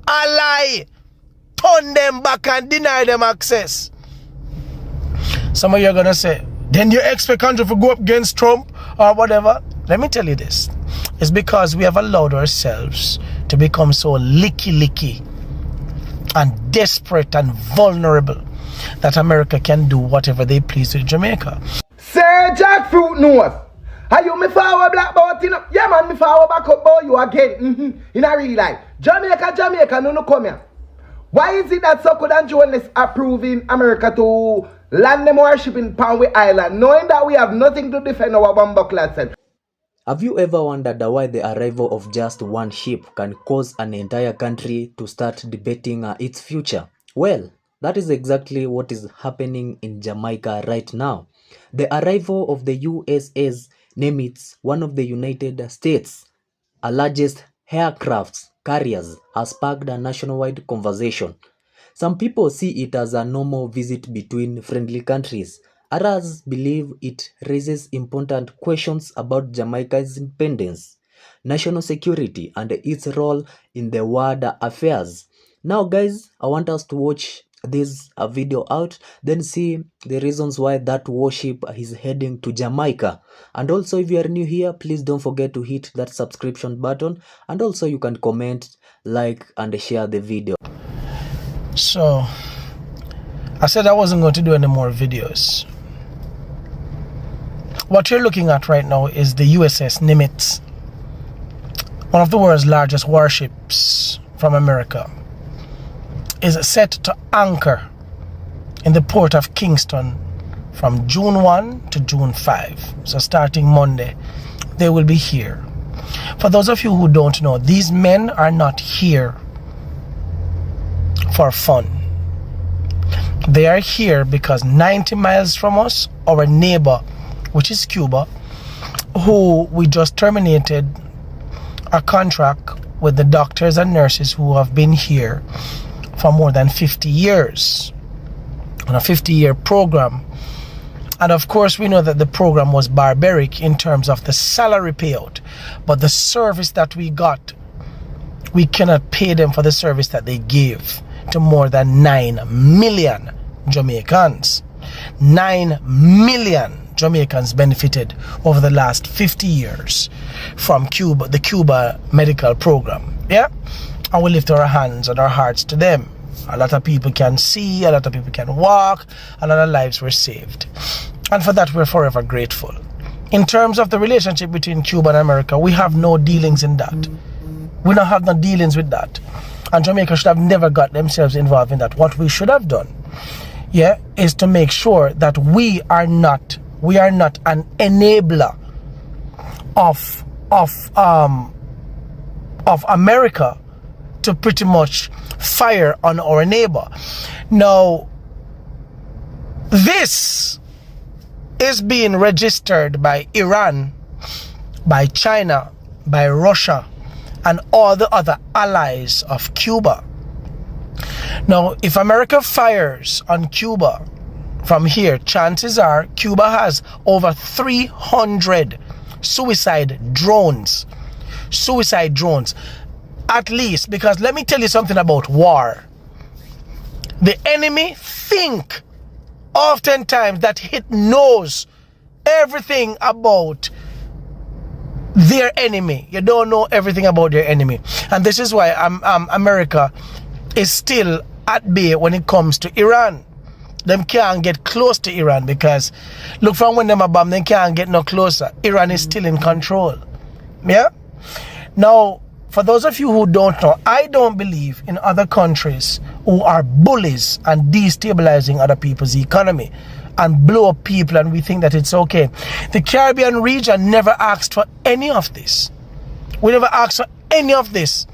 ally, turn them back and deny them access. Some of you are going to say, then you expect country to go up against Trump or whatever. Let me tell you this. It's because we have allowed ourselves to become so licky and desperate and vulnerable that America can do whatever they please with Jamaica. Sir Jackfruit knows. Are you me forward black boy? Yeah man, me forward back up boy you again. In a real life. Jamaica, no come here. Why is it that Sokod and journalists approving America to land them worship in Panwe Island, knowing that we have nothing to defend our bomb-clad self? Have you ever wondered why the arrival of just one ship can cause an entire country to start debating its future? Well, that is exactly what is happening in Jamaica right now. The arrival of the USS Nimitz, one of the United States' largest aircraft carriers, has sparked a nationwide conversation. Some people see it as a normal visit between friendly countries. Others believe it raises important questions about Jamaica's independence, national security, and its role in the world affairs. Now guys, I want us to watch this video out, then see the reasons why that warship is heading to Jamaica. And also, if you are new here, please don't forget to hit that subscription button, and also you can comment, like, and share the video. So I said I wasn't going to do any more videos. What you're looking at right now is the USS Nimitz, one of the world's largest warships from America, is set to anchor in the port of Kingston from June 1 to June 5. So starting Monday, they will be here. For those of you who don't know, these men are not here for fun. They are here because 90 miles from us, our neighbor, which is Cuba, who we just terminated a contract with the doctors and nurses who have been here for more than 50 years on a 50-year program. And of course, we know that the program was barbaric in terms of the salary payout, but the service that we got, we cannot pay them for the service that they gave to more than 9 million Jamaicans. 9 million Jamaicans benefited over the last 50 years from Cuba, the Cuba medical program. Yeah? And we lift our hands and our hearts to them. A lot of people can see, a lot of people can walk, a lot of lives were saved. And for that, we're forever grateful. In terms of the relationship between Cuba and America, we have no dealings in that. We don't have no dealings with that. And Jamaica should have never got themselves involved in that. What we should have done, yeah, is to make sure that we are not an enabler of America to pretty much fire on our neighbor. Now, this is being registered by Iran, by China, by Russia, and all the other allies of Cuba. Now, if America fires on Cuba from here, chances are Cuba has over 300 suicide drones. Suicide drones. At least, because let me tell you something about war. The enemy think oftentimes that it knows everything about their enemy. You don't know everything about their enemy. And this is why America is still at bay when it comes to Iran. Them can't get close to Iran because look, from when them are bomb, they can't get no closer. Iran is still in control. Yeah? Now, for those of you who don't know, I don't believe in other countries who are bullies and destabilizing other people's economy and blow up people and we think that it's okay. The Caribbean region never asked for any of this. We never asked for any of this.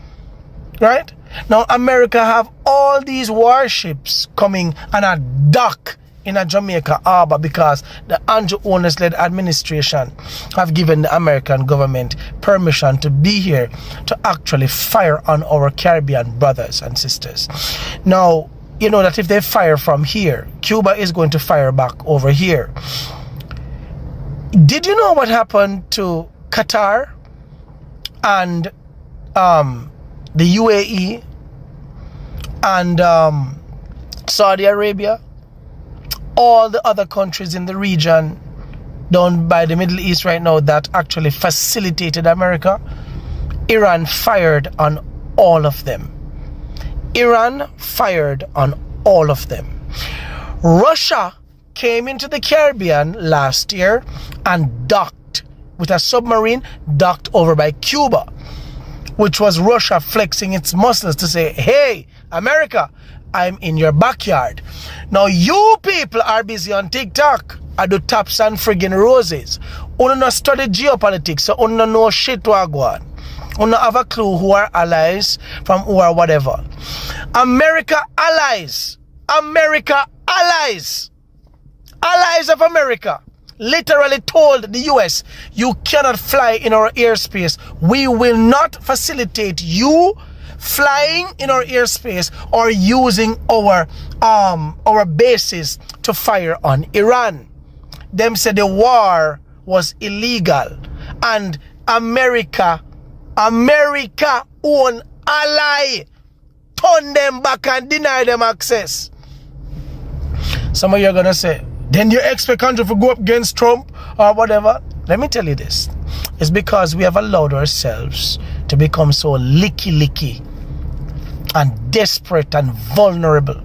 Right? Now America have all these warships coming and a dock in a Jamaica harbor because the Andrew Owners-led administration have given the American government permission to be here to actually fire on our Caribbean brothers and sisters. Now, you know that if they fire from here, Cuba is going to fire back over here. Did you know what happened to Qatar and the UAE and Saudi Arabia, all the other countries in the region down by the Middle East right now that actually facilitated America, Iran fired on all of them. Iran fired on all of them. Russia came into the Caribbean last year and docked with a submarine, docked over by Cuba, which was Russia flexing its muscles to say, hey, America, I'm in your backyard. Now you people are busy on TikTok. I do taps and friggin' roses. Uno not study geopolitics, so uno know shit what go on. Uno have a clue who are allies from who are whatever. America allies. America allies. Allies of America literally told the US, you cannot fly in our airspace. We will not facilitate you flying in our airspace or using our bases to fire on Iran. Them said the war was illegal, and America own ally turn them back and deny them access. Some of you are gonna say, then you expect country to go up against Trump or whatever. Let me tell you this. It's because we have allowed ourselves to become so licky and desperate and vulnerable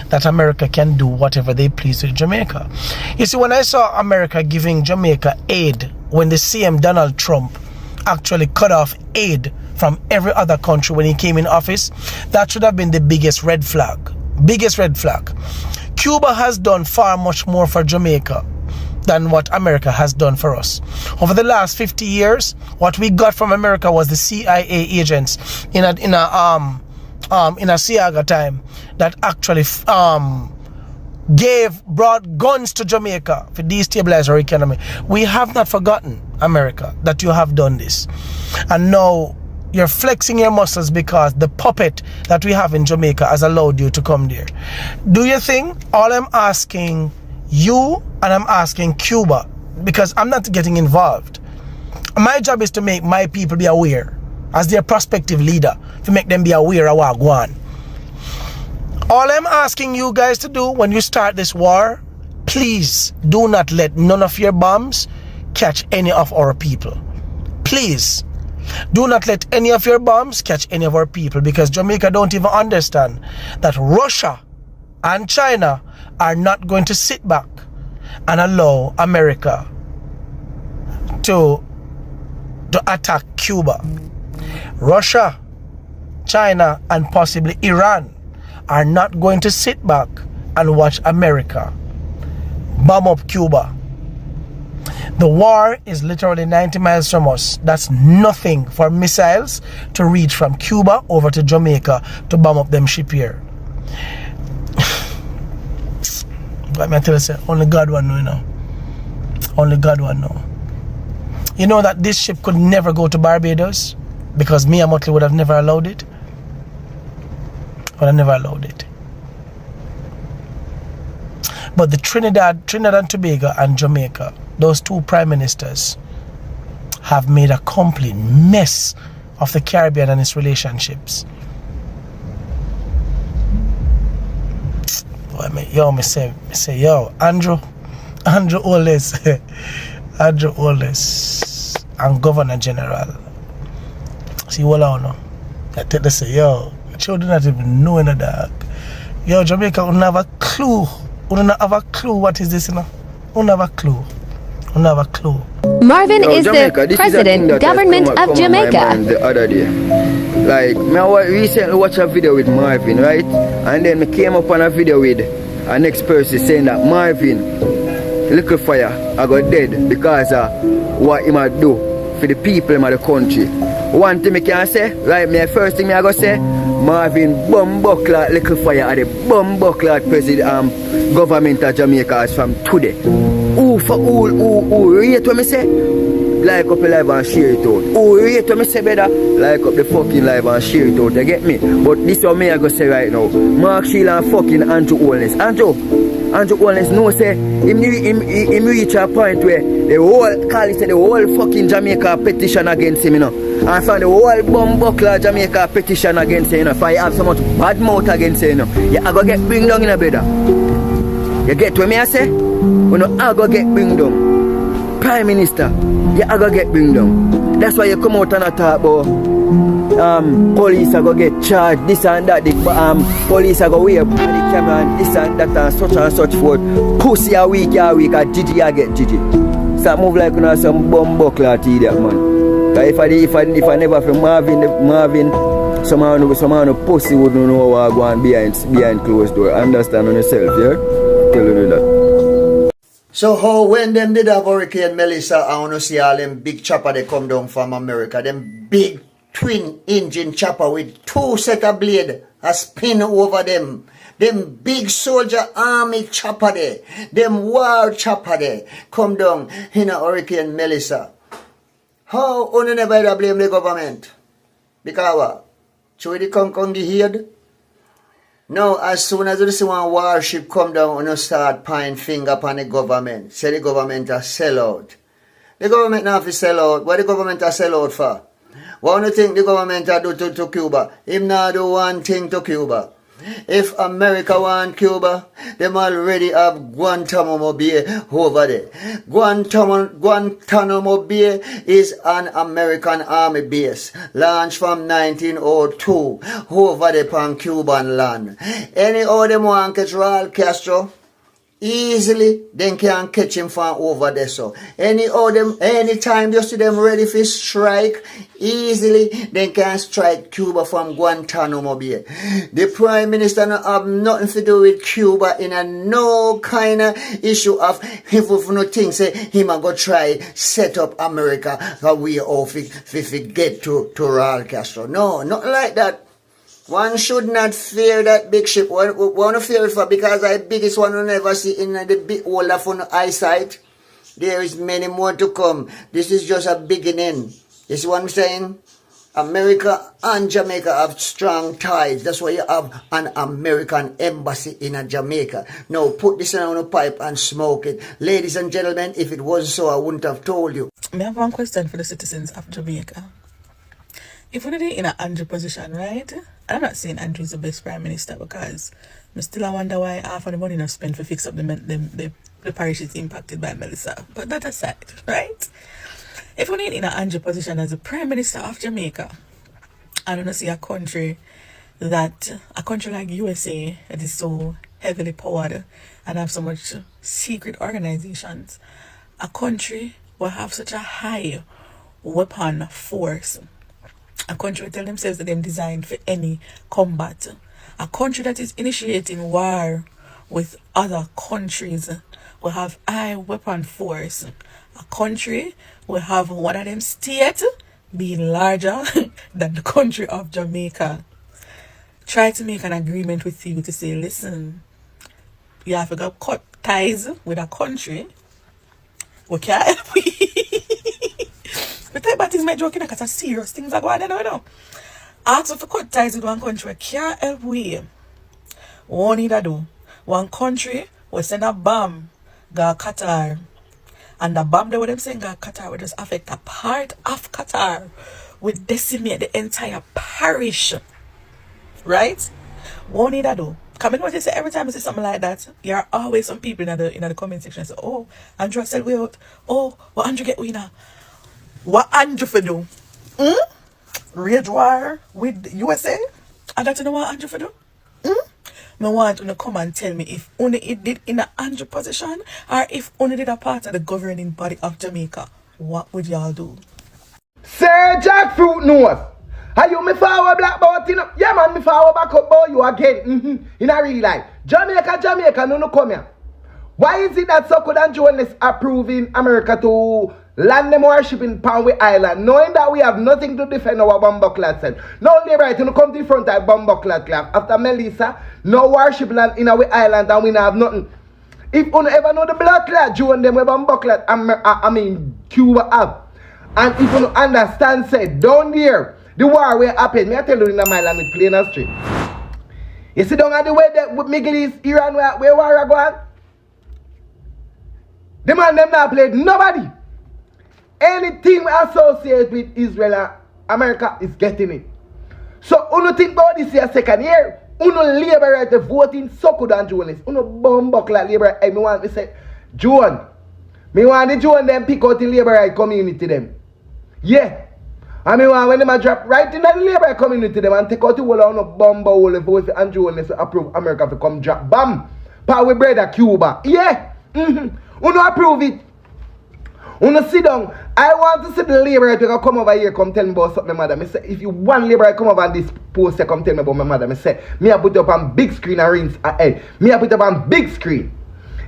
that America can do whatever they please with Jamaica. You see, when I saw America giving Jamaica aid, when the CM Donald Trump actually cut off aid from every other country when he came in office, that should have been the biggest red flag. Biggest red flag. Cuba has done far much more for Jamaica than what America has done for us. Over the last 50 years, what we got from America was the CIA agents in a Siaga time that actually brought guns to Jamaica to destabilize our economy. We have not forgotten, America, that you have done this. And now you're flexing your muscles because the puppet that we have in Jamaica has allowed you to come there. Do you think? All I'm asking you, and I'm asking Cuba, because I'm not getting involved. My job is to make my people be aware as their prospective leader, to make them be aware of what going on. All I'm asking you guys to do when you start this war, please do not let none of your bombs catch any of our people. Please. Do not let any of your bombs catch any of our people, because Jamaica don't even understand that Russia and China are not going to sit back and allow America to attack Cuba. Russia, China, and possibly Iran are not going to sit back and watch America bomb up Cuba. The war is literally 90 miles from us. That's nothing for missiles to reach from Cuba over to Jamaica to bomb up them ship here. But me tell you, only God one know, you know. Only God one know. You know that this ship could never go to Barbados because me and Motley would have never allowed it. Would have never allowed it. But the Trinidad and Tobago and Jamaica, those two prime ministers, have made a complete mess of the Caribbean and its relationships. Me say, yo, Andrew Oles, Andrew Oles, and Governor General. See what I know. I tell them, say, yo, children not even know in the dark. Yo, Jamaica don't have a clue. We don't have a clue what is this, you know. We don't have a clue. We don't have a clue. Marvin is Jamaica, the president, government of Jamaica. The other day, like, I recently watched a video with Marvin, right? And then I came up on a video with a next person saying that Marvin, little fire, I got dead because of what he might do for the people in the country. One thing I can say, right? My first thing I go say, Marvin bumbuckler little fire at the bumbuckler president government of Jamaica as from today. Who rate what me say? Like up the live and share it out. Who rate what me say better? Like up the fucking live and share it out, you get me? But this is what me I go say right now. Mark Sheila and fucking Andrew Holness. Andrew, Andrew Holness know say him reach a point where the whole fucking Jamaica petition against him, you know. And from the whole bumbuckler Jamaica petition against him, you know. If I have so much bad mouth against him, you know. You are going to get bring down in a brother. You get what me I say? You know, I go get bring down. Prime Minister, you are going to get bring down. That's why you come out and talk about police are going to get charged, this and that. The police are going to wear the camera and this and that and such forth. Pussy a week, and Gigi I get Gigi. Start move like you know some bumbuckler idiot, man. If I never from Marvin, somehow pussy wouldn't know what go on behind closed door. Understand on yourself, yeah? Tell you that. So how when them did have Hurricane Melissa, I want to see all them big chopper they come down from America, them big twin engine chopper with 2 set of blade a spin over them. Them big soldier army chopper there, them war chopper there, come down in a Hurricane Melissa. How you never blame the government? Because what? Should they come the head? No, as soon as you see one warship come down, you start pointing finger upon the government. Say the government a sell out. The government not have to sell out. What the government a sell out for? What do you think the government a do to Cuba? Him not do one thing to Cuba. If America want Cuba, them already have Guantanamo Bay over there. Guantanamo Bay is an American army base launched from 1902 over there on Cuban land. Any of them want catch Raul Castro, easily they can catch him from over there. So anytime you see them ready for strike, easily they can strike Cuba from Guantanamo Bay. The Prime Minister don't have nothing to do with Cuba in a no kind of issue of if no thing say him a go try set up America a way of if get to Raul Castro. No, not like that. One should not fear that big ship. One fear it for because the biggest one you never see in the big hole of eyesight. There is many more to come. This is just a beginning. You see what I'm saying? America and Jamaica have strong ties. That's why you have an American embassy in Jamaica. Now put this on a pipe and smoke it. Ladies and gentlemen, if it wasn't so, I wouldn't have told you. I have one question for the citizens of Jamaica. If we're in an Andrew position, right? I'm not saying Andrew is the best prime minister because I still wonder why half of the money not spent to fix up the parishes impacted by Melissa. But that aside, right? If we're in an Andrew position as the prime minister of Jamaica, I don't see a country like USA that is so heavily powered and have so much secret organizations. A country will have such a high weapon force. A country will tell themselves that they're designed for any combat. A country that is initiating war with other countries will have high weapon force. A country will have one of them states being larger than the country of Jamaica. Try to make an agreement with you to say, listen, you have to go cut ties with a country. Okay? But type of things my joking because it's serious things are going on, you know. Ask for cut ties with one country can't help we. What need to do? One country will send a bomb to Qatar. And the bomb that what them saying to Qatar will just affect a part of Qatar. Will decimate the entire parish. Right? What need to do? Come in what you say every time you say something like that, there are always some people in the comment section say, oh, Andrew said we out. Oh, what Andrew get we now? What Andrew for do? Rage war with USA? I got to know what Andrew for do? I want you to come and tell me if only it did in an Andrew position or if only did a part of the governing body of Jamaica. What would y'all do? Sir Jackfruit North. Are you me forward black boy? Yeah man, me forward back up boy you again. In a real life. Jamaica, no come here. Why is it that Soko and Jones approving America to land them worship in Panwe Island, knowing that we have nothing to defend our bumbuckler self? No, they right, you come to the front of bumbuckler club. After Melissa, no worship land in our island and we have nothing. If you ever know the black lad, Joan them with bumbuckler, Cuba have. And if you understand, said down there, the war will happen. Me I tell you in my land with plain and straight. You see down at the way that with Middle East, Iran, where war are going? The man them not played nobody. Anything associated with Israel and America is getting it. So, uno think about this year second year. Uno labor right voting so good and journalists. Uno bumbuck like labor. Me want me say, Joan. Me want the Joan them pick out the labor right community them. Yeah. I mean when them a drop right in the labor community them and take out the whole uno bumbo whole vote for and journalists approve America to come drop. Bam. Power with brother Cuba. Yeah. Uno approve it. Uno sit down. I want to see the labourer to come over here, come tell me about something, my mother. Me say, if you want labourer come over on this post, come tell me about my mother. Me say, me I put up on big screen and rinse. Me I put up on big screen.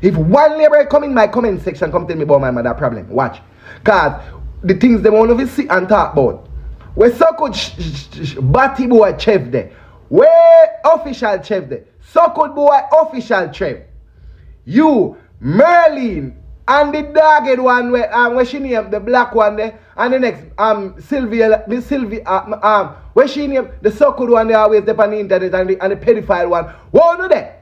If one labourer come in my comment section, come tell me about my mother problem. Watch. Cause the things they want to see and talk about. Where so could Batty boy chef there. Where official chef there. So could boy official chef. You, Merlin, and the dogged one where she named the black one there, and the next Sylvia where she named the so-called one they always there on the internet and the pedophile one. What do they?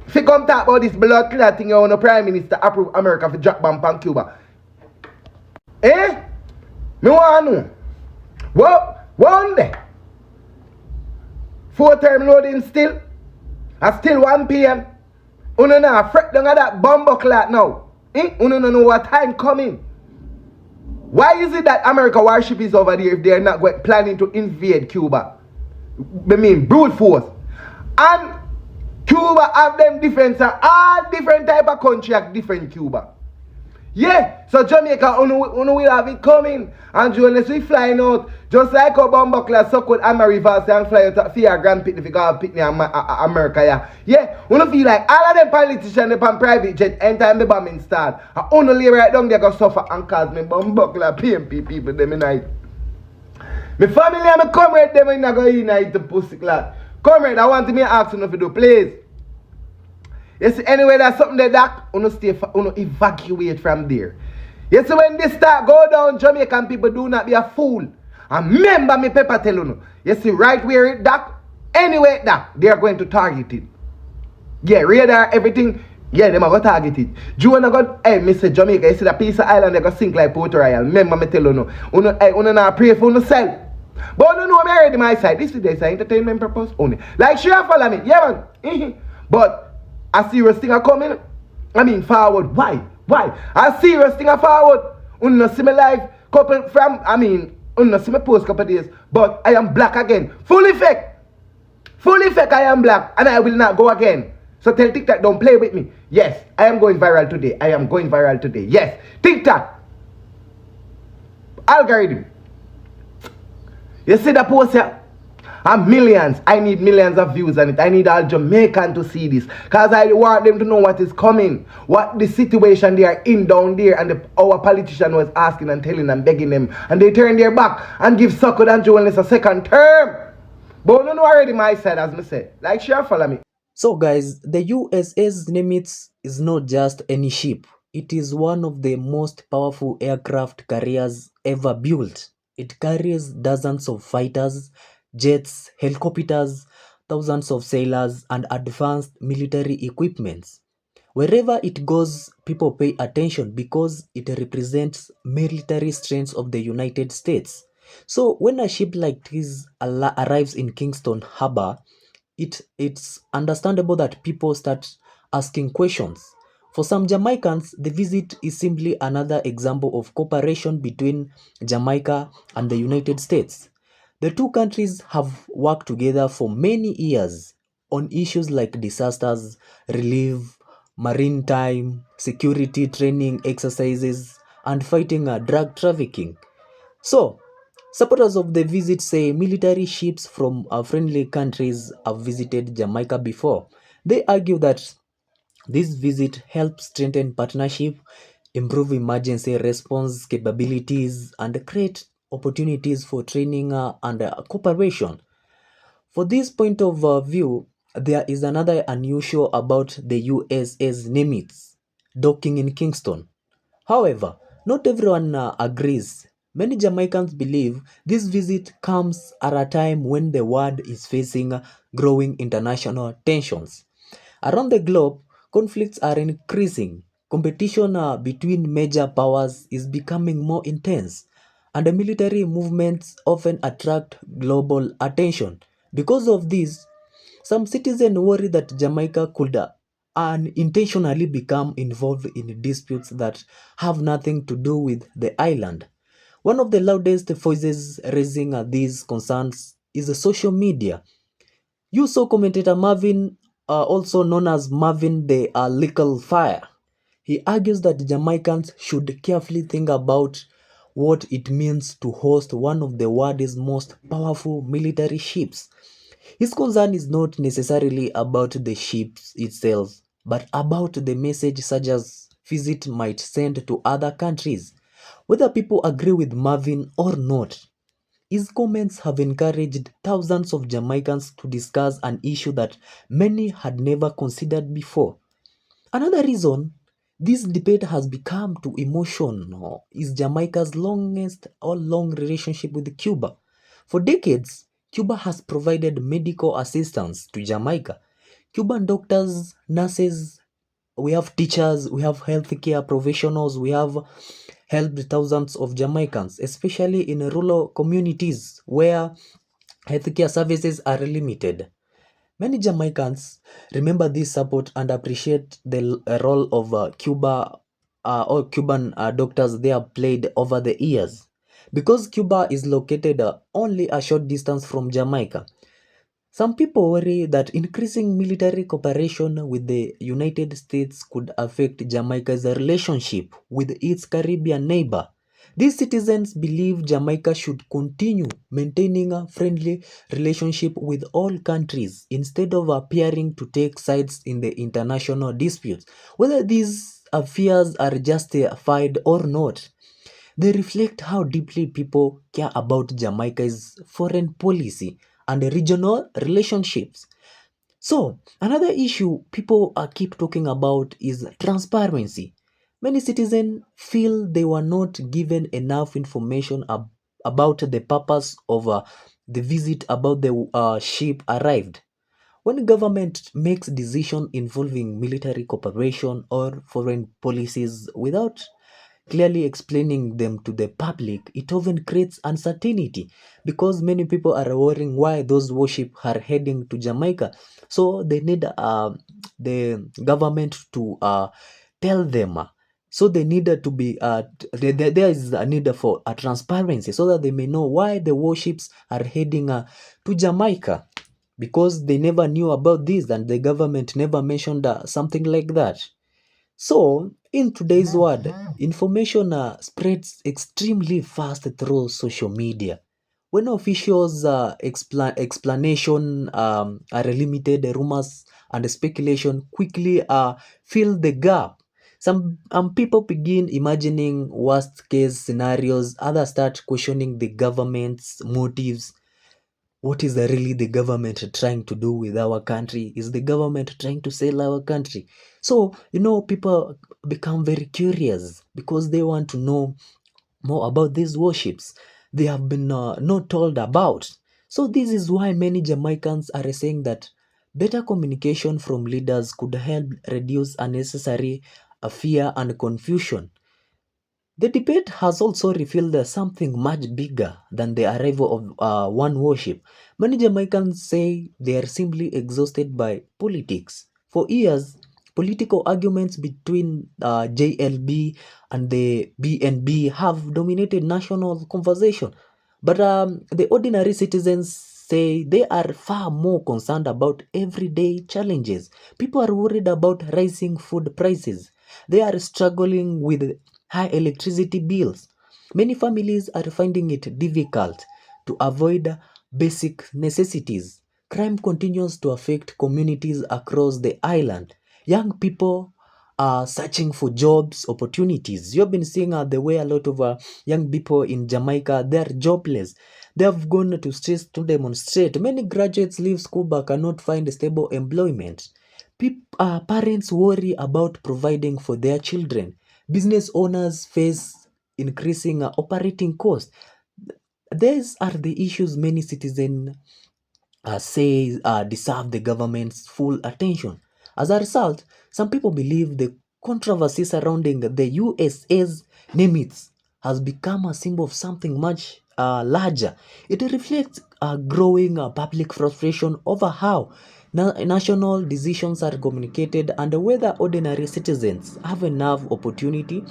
If you come talk about this blood clot thing, you want the Prime Minister approve America for drop bomb on Cuba. Eh? Me want to know. What? One day. 4-term loading still. And still 1 p.m. Uno na fret down at that bomb clot now. Uno no know what time coming. Why is it that America warship is over there if they are not planning to invade Cuba? I mean, brute force. And Cuba have them defense and all different type of country have different Cuba. Yeah, so Jamaica, uno will have it coming. And unless we flying out, just like a bomb buckler, so could Amma reverse and fly out for your grand picnic if you go picnic in America, yeah. Yeah, uno feel like all of them politicians on private jet anytime the bombing start. And uno lay right down there go suffer and cause me bomb buckler PMP people them in night. My family and my comrade them in go unite the pussy clot. Comrade, I want me to ask you if you do, please. You see, anyway, that's something that uno evacuate from there. You see, when this start go down, Jamaican people do not be a fool. And remember me paper tell you, you see, right where it that, anyway that, they are going to target it. Yeah, radar, everything, yeah, they are going to target it. Do you want to go, hey, Mr. Jamaica, you see that piece of island, they going to sink like Port Royal. Remember me tell you, uno not pray for yourself. But uno know I'm already my side. This is the entertainment purpose only. Like, sure, follow me, yeah, man. But a serious thing are coming. I mean forward. Why? A serious thing are forward. Uno see me live couple from uno see me post couple days. But I am black again. Full effect. I am black and I will not go again. So tell TikTok don't play with me. Yes, I am going viral today. Yes. TikTok. Algorithm. You see the post here? And millions. I need millions of views on it. I need all Jamaican to see this. Because I want them to know what is coming. What the situation they are in down there. And our politician was asking and telling and begging them. And they turn their back and give Sokod and Jones a second term. But no already my side as me said. Like sure follow me. So guys, the USS Nimitz is not just any ship. It is one of the most powerful aircraft carriers ever built. It carries dozens of fighters, jets, helicopters, thousands of sailors, and advanced military equipments. Wherever it goes, people pay attention because it represents military strength of the United States. So when a ship like this arrives in Kingston Harbor, it's understandable that people start asking questions. For some Jamaicans, the visit is simply another example of cooperation between Jamaica and the United States. The two countries have worked together for many years on issues like disasters, relief, maritime, security training exercises, and fighting drug trafficking. So, supporters of the visit say military ships from friendly countries have visited Jamaica before. They argue that this visit helps strengthen partnership, improve emergency response capabilities, and create opportunities for training and cooperation. For this point of view, there is another unusual about the USS Nimitz docking in Kingston. However, not everyone agrees. Many Jamaicans believe this visit comes at a time when the world is facing growing international tensions. Around the globe, conflicts are increasing, Competition between major powers is becoming more intense, and the military movements often attract global attention. Because of this, some citizens worry that Jamaica could unintentionally become involved in disputes that have nothing to do with the island. One of the loudest voices raising these concerns is the social media. You saw commentator Marvin, also known as Marvin the Lickle Fire. He argues that Jamaicans should carefully think about what it means to host one of the world's most powerful military ships. His concern is not necessarily about the ship itself, but about the message such as visit might send to other countries. Whether people agree with Marvin or not, his comments have encouraged thousands of Jamaicans to discuss an issue that many had never considered before. Another reason this debate has become too emotional is Jamaica's longest or long relationship with Cuba. For decades, Cuba has provided medical assistance to Jamaica. Cuban doctors, nurses, we have teachers, we have healthcare professionals, we have helped thousands of Jamaicans, especially in rural communities where healthcare services are limited. Many Jamaicans remember this support and appreciate the role of Cuba or Cuban doctors they have played over the years. Because Cuba is located only a short distance from Jamaica, some people worry that increasing military cooperation with the United States could affect Jamaica's relationship with its Caribbean neighbor. These citizens believe Jamaica should continue maintaining a friendly relationship with all countries instead of appearing to take sides in the international disputes. Whether these fears are justified or not, they reflect how deeply people care about Jamaica's foreign policy and regional relationships. So, another issue people keep talking about is transparency. Many citizens feel they were not given enough information about the purpose of the visit, about the ship arrived. When government makes decisions involving military cooperation or foreign policies without clearly explaining them to the public, it often creates uncertainty because many people are worrying why those warships are heading to Jamaica. So they need the government to tell them. So they need to be there is a need for a transparency so that they may know why the warships are heading to Jamaica, because they never knew about this and the government never mentioned something like that. So, in today's world, information spreads extremely fast through social media. When officials' explanation are limited, rumors and speculation quickly fill the gap. Some people begin imagining worst case scenarios, others start questioning the government's motives. What is really the government trying to do with our country? Is the government trying to sell our country? So, people become very curious because they want to know more about these warships they have been not told about. So, this is why many Jamaicans are saying that better communication from leaders could help reduce unnecessary fear and confusion. The debate has also revealed something much bigger than the arrival of one warship. Many Jamaicans say they are simply exhausted by politics. For years, political arguments between JLB and the BNB have dominated national conversation. But the ordinary citizens say they are far more concerned about everyday challenges. People are worried about rising food prices. They are struggling with high electricity bills. Many families are finding it difficult to avoid basic necessities. Crime continues to affect communities across the island. Young people are searching for jobs, opportunities. You've been seeing the way a lot of young people in Jamaica, they're jobless. They have gone to streets to demonstrate. Many graduates leave school but cannot find stable employment. Parents worry about providing for their children. Business owners face increasing operating costs. These are the issues many citizens say deserve the government's full attention. As a result, some people believe the controversy surrounding the USS Nimitz has become a symbol of something much larger. It reflects a growing public frustration over how national decisions are communicated and whether ordinary citizens have enough opportunity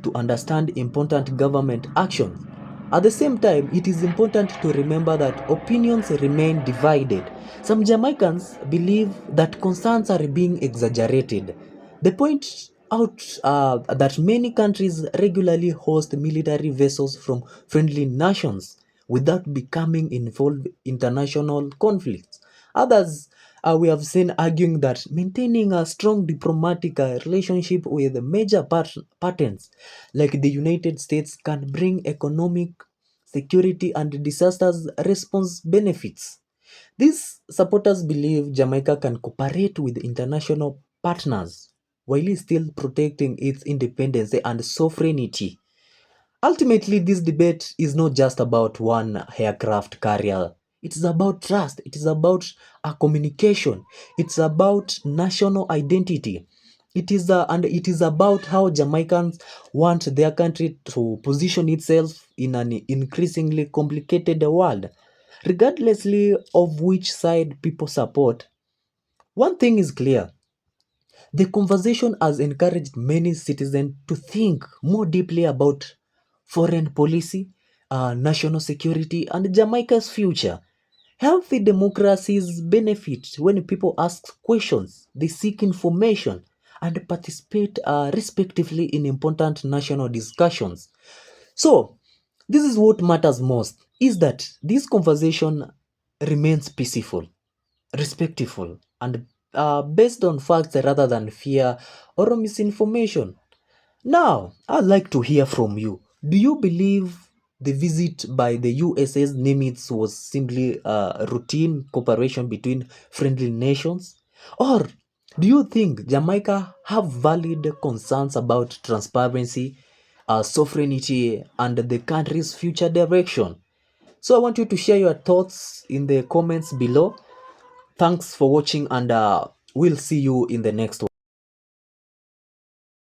to understand important government actions. At the same time, it is important to remember that opinions remain divided. Some Jamaicans believe that concerns are being exaggerated. They point out that many countries regularly host military vessels from friendly nations without becoming involved in international conflicts. Others we have seen arguing that maintaining a strong diplomatic relationship with major partners like the United States can bring economic, security, and disasters response benefits. These supporters believe Jamaica can cooperate with international partners while still protecting its independence and sovereignty. Ultimately, this debate is not just about one aircraft carrier. It is about trust. It is about communication. It's about national identity. It is about how Jamaicans want their country to position itself in an increasingly complicated world. Regardlessly of which side people support, one thing is clear. The conversation has encouraged many citizens to think more deeply about foreign policy, national security, and Jamaica's future. Healthy democracies benefit when people ask questions, they seek information, and participate respectively in important national discussions. So, this is what matters most is that this conversation remains peaceful, respectful, and based on facts rather than fear or misinformation. Now, I'd like to hear from you. Do you believe the visit by the USS Nimitz was simply a routine cooperation between friendly nations? Or do you think Jamaica have valid concerns about transparency, sovereignty, and the country's future direction? So I want you to share your thoughts in the comments below. Thanks for watching, and we'll see you in the next one.